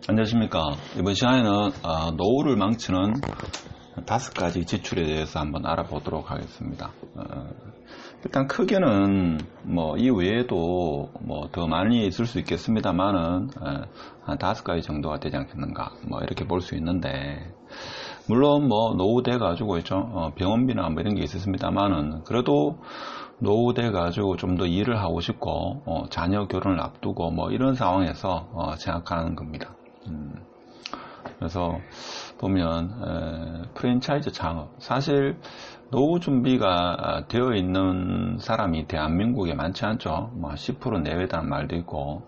안녕하십니까. 이번 시간에는 노후를 망치는 5가지 지출에 대해서 한번 알아보도록 하겠습니다. 일단 크게는 뭐 이외에도 뭐 더 많이 있을 수 있겠습니다만은 한 5가지 정도가 되지 않겠는가 뭐 이렇게 볼 수 있는데, 물론 뭐 노후 돼 가지고 있죠. 병원비나 뭐 이런 게 있었습니다만은, 그래도 노후 돼 가지고 좀 더 일을 하고 싶고 자녀 결혼을 앞두고 뭐 이런 상황에서 생각하는 겁니다. 그래서 보면 프랜차이즈 창업, 사실 노후 준비가 되어 있는 사람이 대한민국에 많지 않죠. 뭐 10% 내외다는 말도 있고,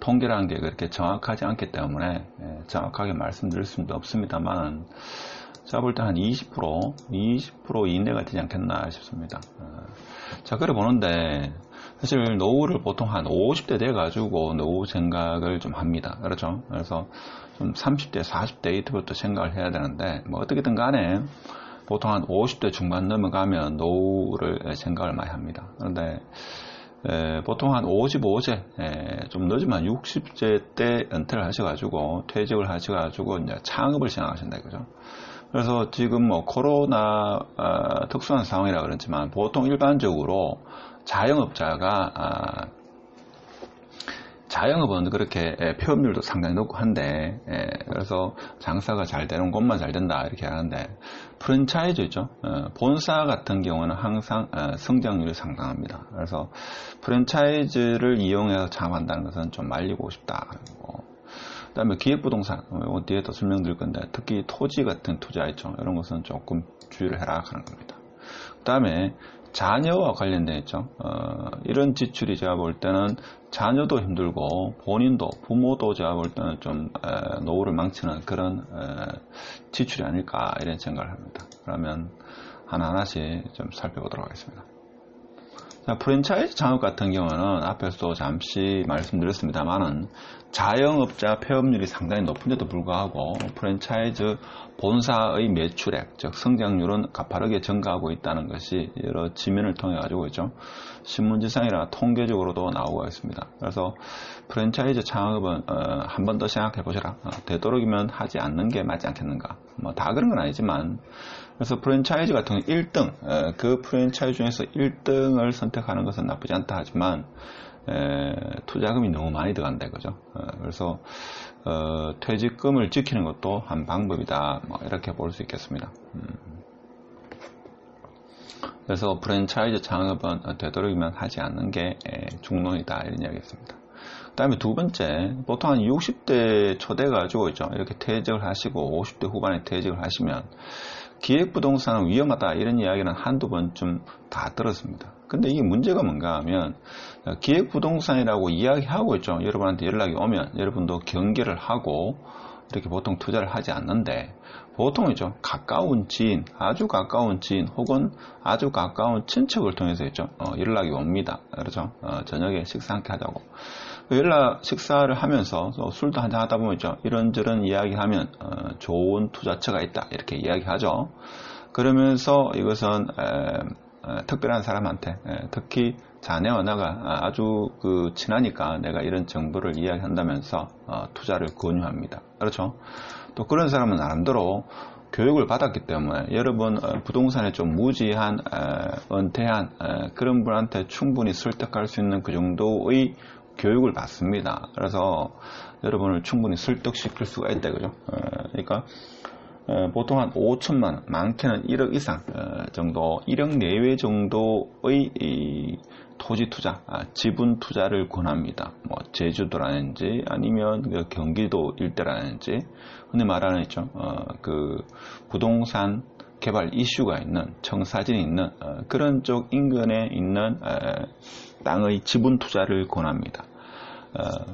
통계라는 게 그렇게 정확하지 않기 때문에 정확하게 말씀드릴 수도 없습니다만, 제가 볼 때 한 20% 이내가 되지 않겠나 싶습니다. 자, 그래 보는데 사실 노후를 보통 한 50대 돼 가지고 노후 생각을 좀 합니다. 그렇죠? 그래서 좀 30대 40대 이때부터 생각을 해야 되는데, 뭐 어떻게든 간에 보통 한 50대 중반 넘어가면 노후를 생각을 많이 합니다. 그런데 보통 한 55세, 좀 늦으면 60세 때 은퇴를 하셔가지고 퇴직을 하셔가지고 이제 창업을 생각하신다 이거죠. 그래서 지금 뭐 코로나 특수한 상황이라 그렇지만, 보통 일반적으로 자영업은 그렇게 폐업률도 상당히 높고 한데, 그래서 장사가 잘 되는 곳만 잘 된다 이렇게 하는데, 프랜차이즈 있죠. 본사 같은 경우는 항상 성장률이 상당합니다. 그래서 프랜차이즈를 이용해서 창업한다는 것은 좀 말리고 싶다. 그 다음에 기획부동산, 이건 뒤에 또 설명드릴 건데, 특히 토지 같은 투자 있죠. 이런 것은 조금 주의를 해라 하는 겁니다. 그 다음에 자녀와 관련되어 있죠. 이런 지출이 제가 볼 때는 자녀도 힘들고 본인도, 부모도 제가 볼 때는 좀 노후를 망치는 그런 지출이 아닐까 이런 생각을 합니다. 그러면 하나하나씩 좀 살펴보도록 하겠습니다. 자, 프랜차이즈 창업 같은 경우는 앞에서도 잠시 말씀드렸습니다만은, 자영업자 폐업률이 상당히 높은데도 불구하고 프랜차이즈 본사의 매출액, 즉 성장률은 가파르게 증가하고 있다는 것이 여러 지면을 통해 가지고 있죠. 신문지상이나 통계적으로도 나오고 있습니다. 그래서 프랜차이즈 창업은 한 번 더 생각해 보시라. 되도록이면 하지 않는 게 맞지 않겠는가. 뭐 다 그런 건 아니지만, 그래서 프랜차이즈 같은 경우 1등, 그 프랜차이즈 중에서 1등을 선택하는 것은 나쁘지 않다 하지만, 투자금이 너무 많이 들어간다 이거죠. 그래서 퇴직금을 지키는 것도 한 방법이다, 뭐 이렇게 볼 수 있겠습니다. 그래서 프랜차이즈 창업은 되도록이면 하지 않는 게 중론이다 이런 이야기였습니다. 그 다음에 두 번째, 보통 한 60대 초대 가지고 있죠. 이렇게 퇴직을 하시고 50대 후반에 퇴직을 하시면 기획부동산은 위험하다 이런 이야기는 한두 번쯤 다 들었습니다. 근데 이게 문제가 뭔가 하면, 기획부동산이라고 이야기하고 있죠. 여러분한테 연락이 오면 여러분도 경계를 하고 이렇게 보통 투자를 하지 않는데, 보통 있죠. 가까운 지인, 아주 가까운 지인 혹은 아주 가까운 친척을 통해서 있죠. 연락이 옵니다. 그렇죠. 저녁에 식사 함께 하자고. 식사를 하면서 술도 한잔 하다 보면 있죠. 이런저런 이야기하면 좋은 투자처가 있다 이렇게 이야기하죠. 그러면서 이것은 특별한 사람한테, 특히 자네와 나가 아주 친하니까 내가 이런 정보를 이야기한다면서 투자를 권유합니다. 그렇죠. 또 그런 사람은 나름대로 교육을 받았기 때문에, 여러분 부동산에 좀 무지한 은퇴한 그런 분한테 충분히 설득할 수 있는 그 정도의 교육을 받습니다. 그래서 여러분을 충분히 설득시킬 수가 있다 그죠. 그러니까 보통 한 5천만원, 많게는 1억 이상 정도, 1억 내외 정도의 토지 투자, 지분 투자를 권합니다. 뭐 제주도라든지 아니면 경기도 일대라든지, 흔히 말하는 있죠. 그 부동산 개발 이슈가 있는, 청사진이 있는 그런 쪽 인근에 있는 땅의 지분 투자를 권합니다.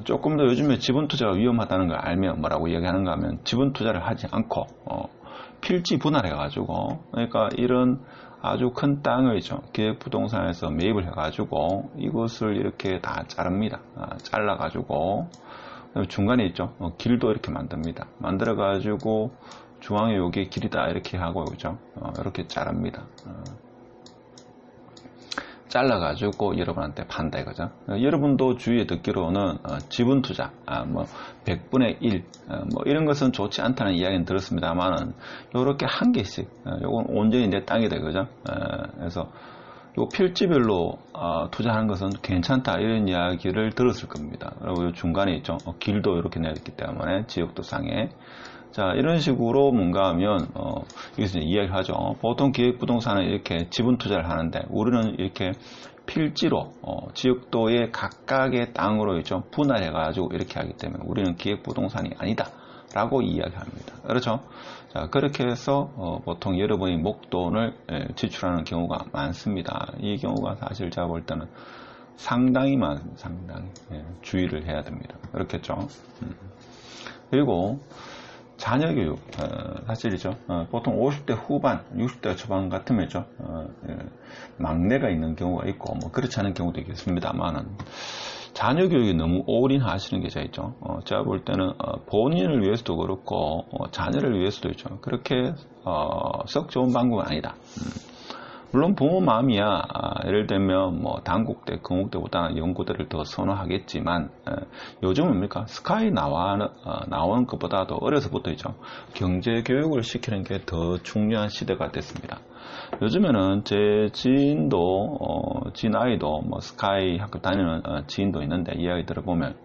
조금 더 요즘에 지분 투자가 위험하다는 걸 알면 뭐라고 이야기하는가 하면, 지분 투자를 하지 않고 필지 분할해 가지고, 그러니까 이런 아주 큰 땅을 기획부동산에서 매입을 해 가지고 이것을 이렇게 다 자릅니다. 잘라 가지고 중간에 있죠. 길도 이렇게 만듭니다. 만들어 가지고 중앙에 여기 길이다 이렇게 하고, 그죠. 이렇게 자릅니다. 잘라가지고 여러분한테 판다 이거죠. 여러분도 주위에 듣기로는 지분 투자, 뭐 100분의 1, 뭐 이런 것은 좋지 않다는 이야기는 들었습니다만은 요렇게 한 개씩, 요건 온전히 내 땅이 되거죠. 그래서 요 필지별로 투자하는 것은 괜찮다 이런 이야기를 들었을 겁니다. 그리고 요 중간에 있죠. 길도 이렇게 내렸기 때문에 지역도 상해. 자, 이런 식으로 뭔가 하면 여기서 이야기를 하죠. 보통 기획부동산은 이렇게 지분 투자를 하는데 우리는 이렇게 필지로 지역도의 각각의 땅으로 있죠. 분할해 가지고 이렇게 하기 때문에 우리는 기획부동산이 아니다 라고 이야기합니다. 그렇죠? 자, 그렇게 해서 보통 여러분이 목돈을 지출하는 경우가 많습니다. 이 경우가 사실 제가 볼 때는 상당히 많습니다. 상당히 주의를 해야 됩니다. 그렇겠죠? 그리고 자녀교육, 사실이죠. 보통 50대 후반, 60대 초반 같으면죠. 막내가 있는 경우가 있고, 뭐, 그렇지 않은 경우도 있겠습니다만은, 자녀교육에 너무 올인하시는 게 있죠. 제가 볼 때는, 본인을 위해서도 그렇고, 자녀를 위해서도 있죠. 그렇게, 썩 좋은 방법은 아니다. 물론 부모 마음이야. 예를 들면 뭐 단국대, 건국대보다는 연구대를 더 선호하겠지만 요즘은 뭡니까? 스카이 나오는 것보다도 어려서부터 있죠. 경제교육을 시키는 게 더 중요한 시대가 됐습니다. 요즘에는 제 지인도 지인 아이도 뭐 스카이 학교 다니는 지인도 있는데 이야기 들어보면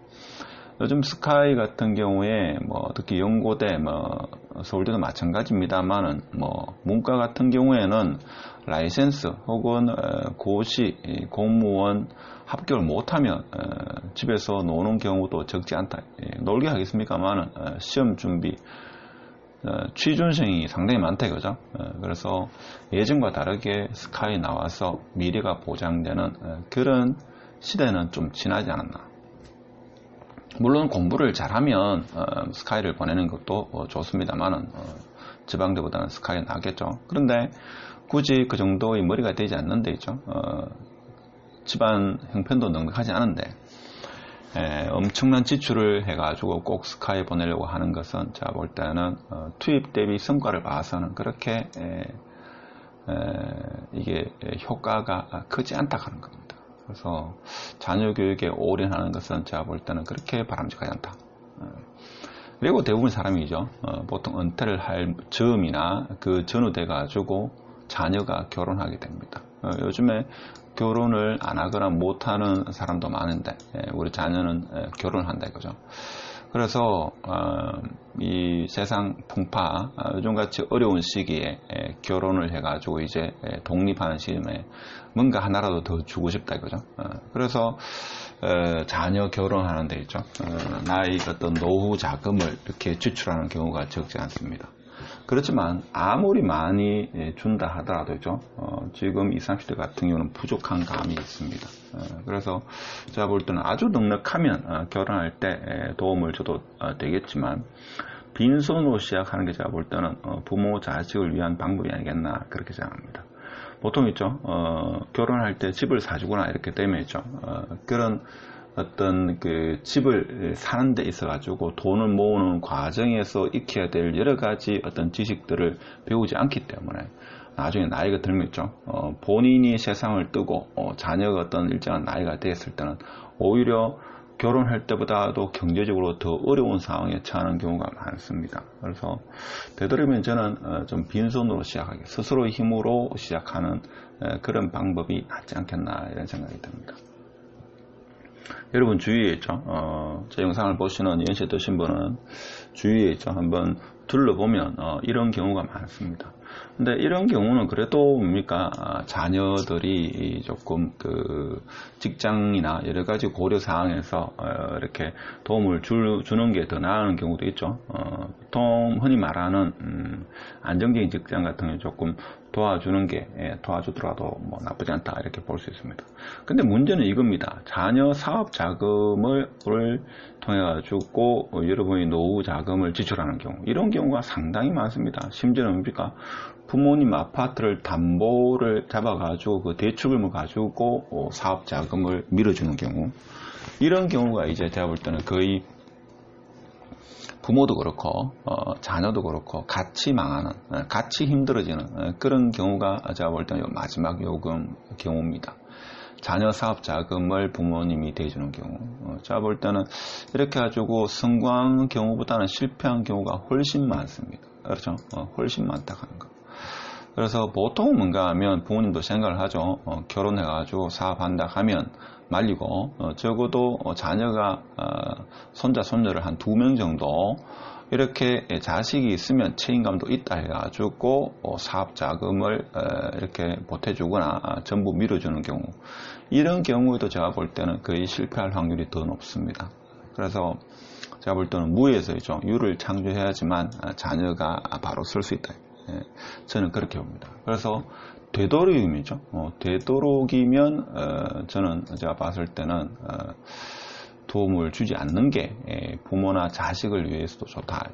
요즘 스카이 같은 경우에 뭐 특히 연고대 뭐 서울대도 마찬가지입니다만은 뭐 문과 같은 경우에는 라이센스 혹은 고시 공무원 합격을 못하면 집에서 노는 경우도 적지 않다. 놀게 하겠습니까만은 시험 준비 취준생이 상당히 많다 이거죠. 그래서 예전과 다르게 스카이 나와서 미래가 보장되는 그런 시대는 좀 지나지 않았나. 물론 공부를 잘하면 스카이를 보내는 것도 좋습니다만은 지방대보다는 스카이 나겠죠. 그런데 굳이 그 정도의 머리가 되지 않는데 있죠. 집안 형편도 넉넉하지 않은데 엄청난 지출을 해가지고 꼭 스카이 보내려고 하는 것은 제가 볼 때는 투입 대비 성과를 봐서는 그렇게 이게 효과가 크지 않다 하는 겁니다. 그래서 자녀 교육에 올인하는 것은 제가 볼 때는 그렇게 바람직하지 않다. 그리고 대부분 사람이죠. 보통 은퇴를 할 즈음이나 그 전후 돼 가지고 자녀가 결혼하게 됩니다. 요즘에 결혼을 안 하거나 못하는 사람도 많은데 우리 자녀는 결혼한다 이거죠. 그래서 이 세상 풍파 요즘같이 어려운 시기에 결혼을 해가지고 이제 독립하는 시점에 뭔가 하나라도 더 주고 싶다 이거죠. 그래서 자녀 결혼하는 데 있죠. 나의 어떤 노후 자금을 이렇게 지출하는 경우가 적지 않습니다. 그렇지만 아무리 많이 준다 하더라도 있죠. 지금 20, 30대 같은 경우는 부족한 감이 있습니다. 그래서 제가 볼 때는 아주 넉넉하면 결혼할 때 도움을 줘도 되겠지만 빈손으로 시작하는 게 제가 볼 때는 부모 자식을 위한 방법이 아니겠나 그렇게 생각합니다. 보통 있죠. 결혼할 때 집을 사주거나 이렇게 되면 있죠. 그런 어떤 그 집을 사는 데 있어 가지고 돈을 모으는 과정에서 익혀야 될 여러 가지 어떤 지식들을 배우지 않기 때문에 나중에 나이가 들면 있죠. 본인이 세상을 뜨고 자녀가 어떤 일정한 나이가 됐을 때는 오히려 결혼할 때보다도 경제적으로 더 어려운 상황에 처하는 경우가 많습니다. 그래서 되도록이면 저는 좀 빈손으로 시작하기, 스스로의 힘으로 시작하는 그런 방법이 낫지 않겠나 이런 생각이 듭니다. 여러분 주위에 있죠. 제 영상을 보시는 연세 드신 분은 주위에 있죠. 한번 둘러보면 이런 경우가 많습니다. 근데 이런 경우는 그래도 뭡니까 자녀들이 조금 그 직장이나 여러 가지 고려 사항에서 이렇게 도움을 주는 게 더 나은 경우도 있죠. 보통 흔히 말하는 안정적인 직장 같은 경우 조금 도와주는 게 도와주더라도 뭐 나쁘지 않다 이렇게 볼 수 있습니다. 근데 문제는 이겁니다. 자녀 사업 자금을 통해 가지고 여러분이 노후 자금을 지출하는 경우 이런 경우가 상당히 많습니다. 심지어는 뭡니까 부모님 아파트를 담보를 잡아 가지고 그 대출금을 가지고 사업 자금을 밀어주는 경우 이런 경우가 이제 제가 볼 때는 거의 부모도 그렇고 자녀도 그렇고 같이 망하는 같이 힘들어지는 그런 경우가 제가 볼 때는 마지막 요금 경우입니다. 자녀 사업 자금을 부모님이 대주는 경우, 제가 볼 때는 이렇게 가지고 성공한 경우보다는 실패한 경우가 훨씬 많습니다. 그렇죠? 훨씬 많다 하는 거. 그래서 보통은 뭔가 하면 부모님도 생각을 하죠. 결혼해가지고 사업한다 하면 말리고, 적어도 자녀가, 손자, 손녀를 한 2명 정도, 이렇게 자식이 있으면 책임감도 있다 해가지고, 사업 자금을, 이렇게 보태주거나, 전부 밀어주는 경우. 이런 경우에도 제가 볼 때는 거의 실패할 확률이 더 높습니다. 그래서 제가 볼 때는 무에서죠. 유를 창조해야지만 자녀가 바로 설 수 있다. 저는 그렇게 봅니다. 그래서 되도록이죠. 되도록이면 저는 제가 봤을 때는 도움을 주지 않는 게 부모나 자식을 위해서도 좋다.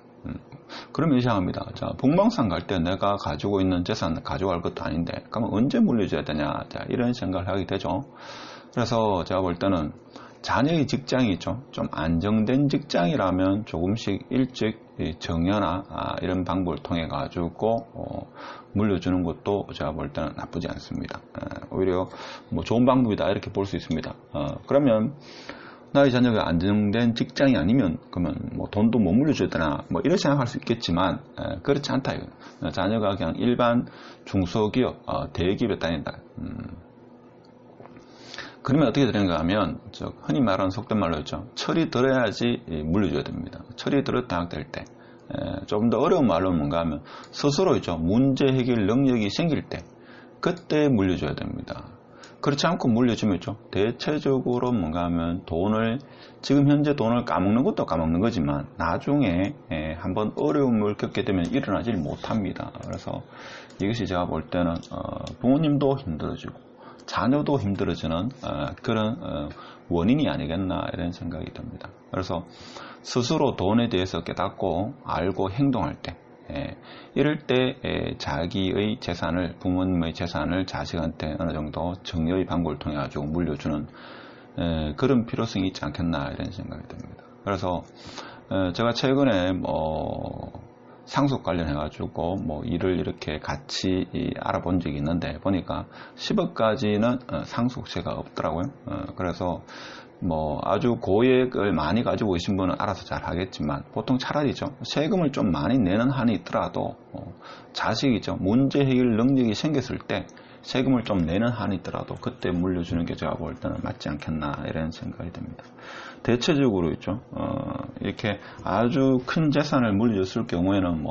그러면 이상합니다. 자, 북망산 갈 때 내가 가지고 있는 재산 가져갈 것도 아닌데 그러면 언제 물려줘야 되냐. 자, 이런 생각을 하게 되죠. 그래서 제가 볼 때는 자녀의 직장이 있죠. 좀 안정된 직장이라면 조금씩 일찍 정여나 이런 방법을 통해 가지고 물려주는 것도 제가 볼 때는 나쁘지 않습니다. 오히려 뭐 좋은 방법이다 이렇게 볼 수 있습니다. 그러면 나의 자녀가 안정된 직장이 아니면 그러면 뭐 돈도 못 물려줘야 되나 뭐 이렇게 생각할 수 있겠지만 그렇지 않다 이거. 자녀가 그냥 일반 중소기업 대기업에 다닌다. 그러면 어떻게 되는가 하면 흔히 말하는 속된 말로 있죠. 철이 들어야지 물려줘야 됩니다. 철이 들었다 될 때 좀 더 어려운 말로 뭔가 하면 스스로 있죠. 문제 해결 능력이 생길 때 그때 물려줘야 됩니다. 그렇지 않고 물려주면 있죠. 대체적으로 뭔가 하면 지금 현재 돈을 까먹는 것도 까먹는 거지만 나중에 한번 어려움을 겪게 되면 일어나질 못합니다. 그래서 이것이 제가 볼 때는 부모님도 힘들어지고 자녀도 힘들어지는 그런 원인이 아니겠나 이런 생각이 듭니다. 그래서 스스로 돈에 대해서 깨닫고 알고 행동할 때 이럴 때 자기의 재산을 부모님의 재산을 자식한테 어느 정도 정여의 방법을 통해 가지고 물려주는 그런 필요성이 있지 않겠나 이런 생각이 듭니다. 그래서 제가 최근에 상속 관련해가지고 일을 이렇게 같이 알아본 적이 있는데 보니까 10억까지는 상속세가 없더라고요. 그래서 아주 고액을 많이 가지고 계신 분은 알아서 잘 하겠지만 보통 차라리죠. 세금을 좀 많이 내는 한이 있더라도 자식이죠. 문제 해결 능력이 생겼을 때 세금을 좀 내는 한이 있더라도 그때 물려주는 게 제가 볼 때는 맞지 않겠나 이런 생각이 듭니다. 대체적으로 있죠. 이렇게 아주 큰 재산을 물려줬을 경우에는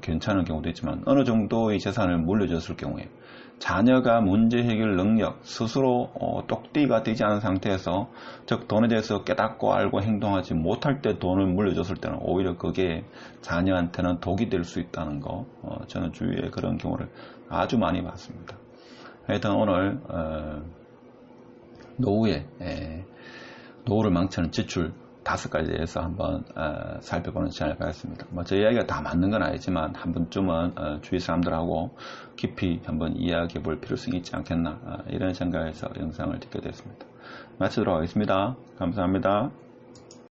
괜찮은 경우도 있지만 어느 정도의 재산을 물려줬을 경우에 자녀가 문제 해결 능력 스스로 똑띠가 되지 않은 상태에서 즉 돈에 대해서 깨닫고 알고 행동하지 못할 때 돈을 물려줬을 때는 오히려 그게 자녀한테는 독이 될 수 있다는 거 저는 주위에 그런 경우를 아주 많이 봤습니다. 하여튼 오늘 노후를 망치는 지출 5가지에 대해서 한번 살펴보는 시간을 가졌습니다. 제 이야기가 다 맞는 건 아니지만 한 번쯤은 주위 사람들하고 깊이 한번 이야기해 볼 필요성이 있지 않겠나 이런 생각에서 영상을 찍게 됐습니다. 마치도록 하겠습니다. 감사합니다.